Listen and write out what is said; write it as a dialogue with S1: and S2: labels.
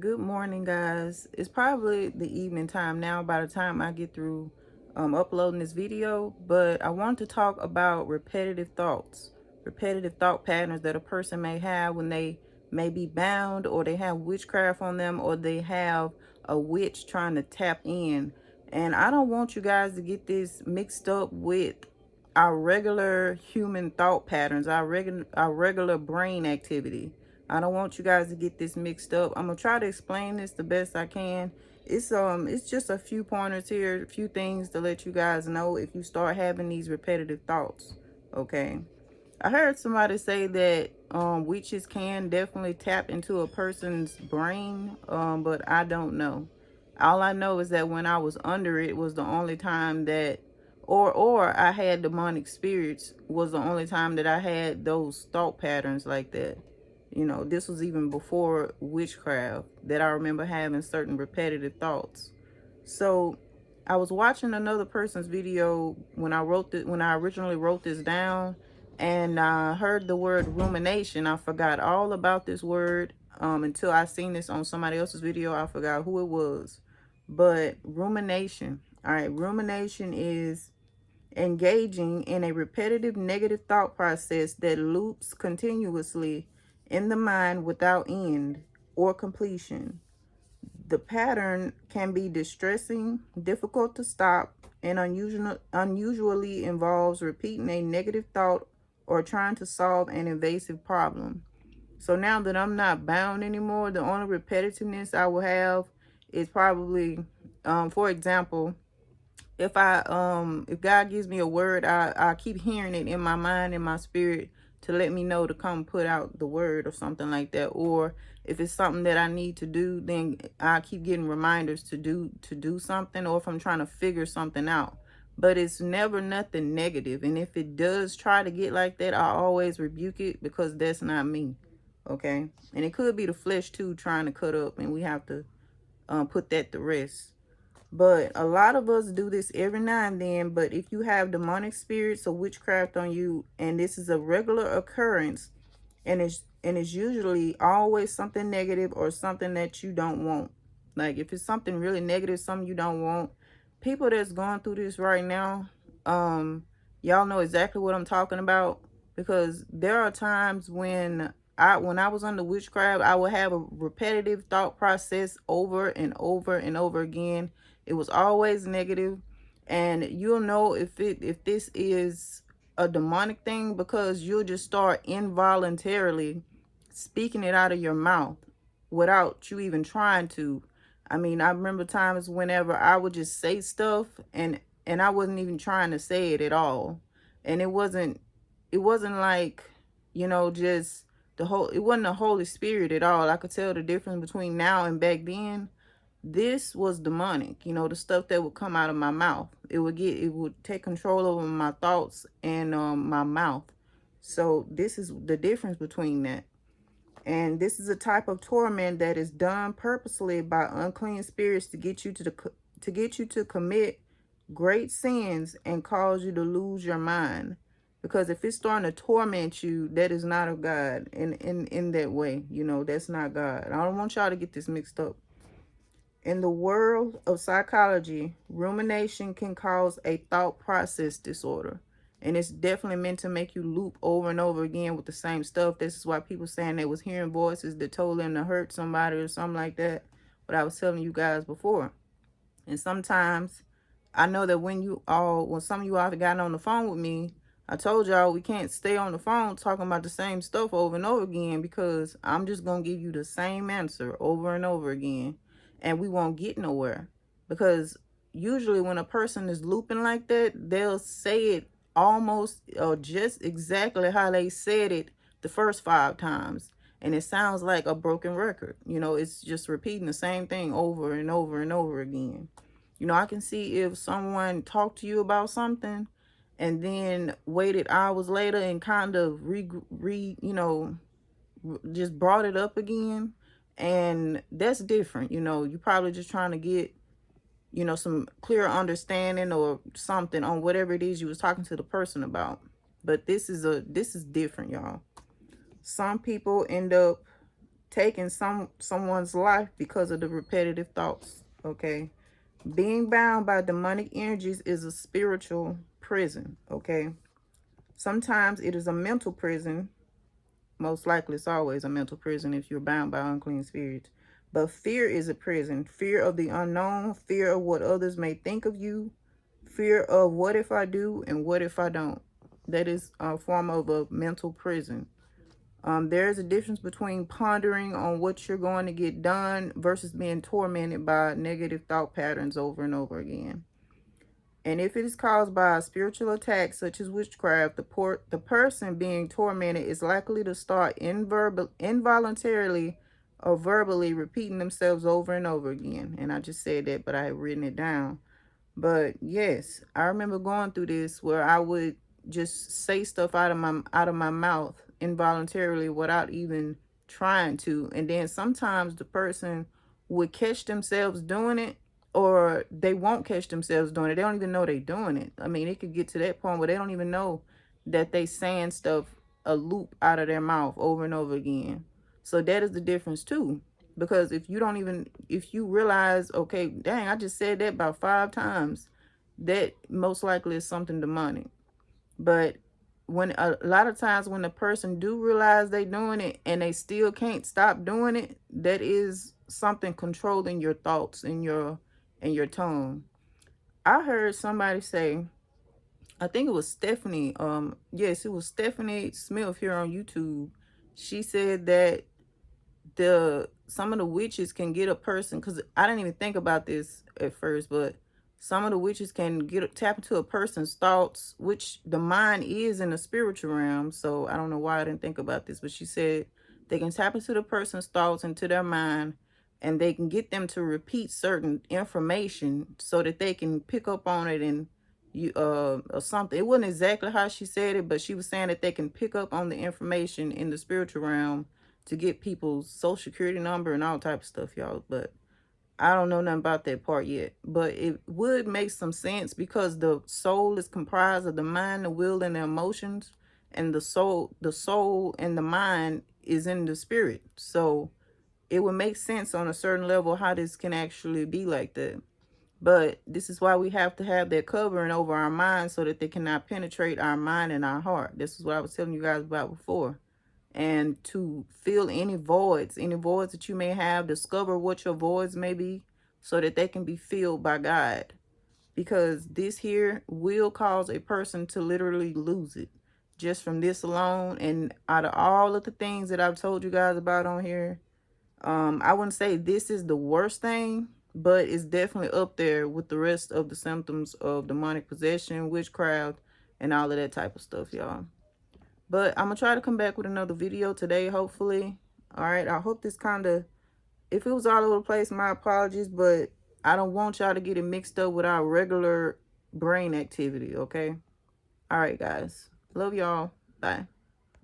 S1: Good morning, guys. It's probably the evening time now by the time I get through uploading this video, but I want to talk about repetitive thought patterns that a person may have when they may be bound, or they have witchcraft on them, or they have a witch trying to tap in. And I don't want you guys to get this mixed up with our regular human thought patterns, our regular brain activity. I don't want you guys to get this mixed up. I'm gonna try to explain this the best I can. It's just a few pointers here, a few things to let you guys know if you start having these repetitive thoughts. Okay. I heard somebody say that witches can definitely tap into a person's brain, but I don't know. All I know is that when I was under it was the only time that, or I had demonic spirits, was the only time that I had those thought patterns like that. You know, this was even before witchcraft that I remember having certain repetitive thoughts. So I was watching another person's video when I originally wrote this down, and I heard the word rumination. I forgot all about this word until I seen this on somebody else's video. I forgot who it was. But rumination. All right, rumination is engaging in a repetitive negative thought process that loops continuously in the mind without end or completion. The pattern can be distressing, difficult to stop, and unusually involves repeating a negative thought or trying to solve an invasive problem. So now that I'm not bound anymore, the only repetitiveness I will have is probably, for example, if God gives me a word, I keep hearing it in my mind, in my spirit, to let me know to come put out the word or something like that. Or if it's something that I need to do, then I keep getting reminders to do something, or if I'm trying to figure something out. But it's never nothing negative. And if it does try to get like that, I always rebuke it, because that's not me. Okay. And it could be the flesh too trying to cut up, and we have to put that to rest. But a lot of us do this every now and then. But if you have demonic spirits or witchcraft on you, and this is a regular occurrence, and it's usually always something negative or something that you don't want. Like if it's something really negative, something you don't want, people that's going through this right now, y'all know exactly what I'm talking about, because there are times when I was under witchcraft, I would have a repetitive thought process over and over and over again. It was always negative, and you'll know if this is a demonic thing, because you'll just start involuntarily speaking it out of your mouth without you even trying to. I mean, I remember times whenever I would just say stuff, and I wasn't even trying to say it at all. And it wasn't like, just it wasn't the Holy Spirit at all. I could tell the difference between now and back then. This was demonic, the stuff that would come out of my mouth. It would take control over my thoughts and my mouth. So this is the difference between that. And this is a type of torment that is done purposely by unclean spirits to get you to commit great sins and cause you to lose your mind. Because if it's starting to torment you, that is not of God. In that way, that's not God. I don't want y'all to get this mixed up. In the world of psychology, rumination can cause a thought process disorder. And it's definitely meant to make you loop over and over again with the same stuff. This is why people saying they was hearing voices that told them to hurt somebody or something like that. What I was telling you guys before. And sometimes I know that when some of you all have gotten on the phone with me, I told y'all we can't stay on the phone talking about the same stuff over and over again, because I'm just going to give you the same answer over and over again, and we won't get nowhere. Because usually when a person is looping like that, they'll say it almost or just exactly how they said it the first 5 times. And it sounds like a broken record. It's just repeating the same thing over and over and over again. I can see if someone talked to you about something and then waited hours later and kind of just brought it up again. And that's different. You're probably just trying to get, some clear understanding or something on whatever it is you was talking to the person about. But this is different, y'all. Some people end up taking someone's life because of the repetitive thoughts. Okay, being bound by demonic energies is a spiritual prison. Okay, sometimes it is a mental prison. Most likely it's always a mental prison if you're bound by unclean spirits. But fear is a prison. Fear of the unknown, fear of what others may think of you, fear of what if I do and what if I don't. That is a form of a mental prison. There's a difference between pondering on what you're going to get done versus being tormented by negative thought patterns over and over again. And if it is caused by a spiritual attack such as witchcraft, the person being tormented is likely to start involuntarily or verbally repeating themselves over and over again. And I just said that, but I had written it down. But yes, I remember going through this where I would just say stuff out of my mouth involuntarily without even trying to. And then sometimes the person would catch themselves doing it, or they won't catch themselves doing it. They don't even know they're doing it. I mean, it could get to that point where they don't even know that they saying stuff a loop out of their mouth over and over again. So that is the difference too. Because if you realize, okay, dang, I just said that about 5 times, that most likely is something demonic. But when a lot of times when the person do realize they doing it and they still can't stop doing it, that is something controlling your thoughts and your tongue. I heard somebody say, I think it was Stephanie, yes, it was Stephanie Smith here on YouTube. She said that some of the witches can get a person, because I didn't even think about this at first, but some of the witches can tap into a person's thoughts, which the mind is in the spiritual realm. So I don't know why I didn't think about this, but she said they can tap into the person's thoughts, into their mind, and they can get them to repeat certain information so that they can pick up on it and or something. It wasn't exactly how she said it, but she was saying that they can pick up on the information in the spiritual realm to get people's social security number and all type of stuff, y'all. But I don't know nothing about that part yet. But it would make some sense because the soul is comprised of the mind, the will, and the emotions. And the soul and the mind is in the spirit. So it would make sense on a certain level how this can actually be like that. But this is why we have to have that covering over our mind so that they cannot penetrate our mind and our heart. This is what I was telling you guys about before. And to fill any voids that you may have, discover what your voids may be so that they can be filled by God. Because this here will cause a person to literally lose it just from this alone. And out of all of the things that I've told you guys about on here, I wouldn't say this is the worst thing, but it's definitely up there with the rest of the symptoms of demonic possession, witchcraft, and all of that type of stuff, y'all. But I'm going to try to come back with another video today, hopefully. All right, I hope this kind of, if it was all over the place, my apologies, but I don't want y'all to get it mixed up with our regular brain activity, okay? All right, guys. Love y'all. Bye.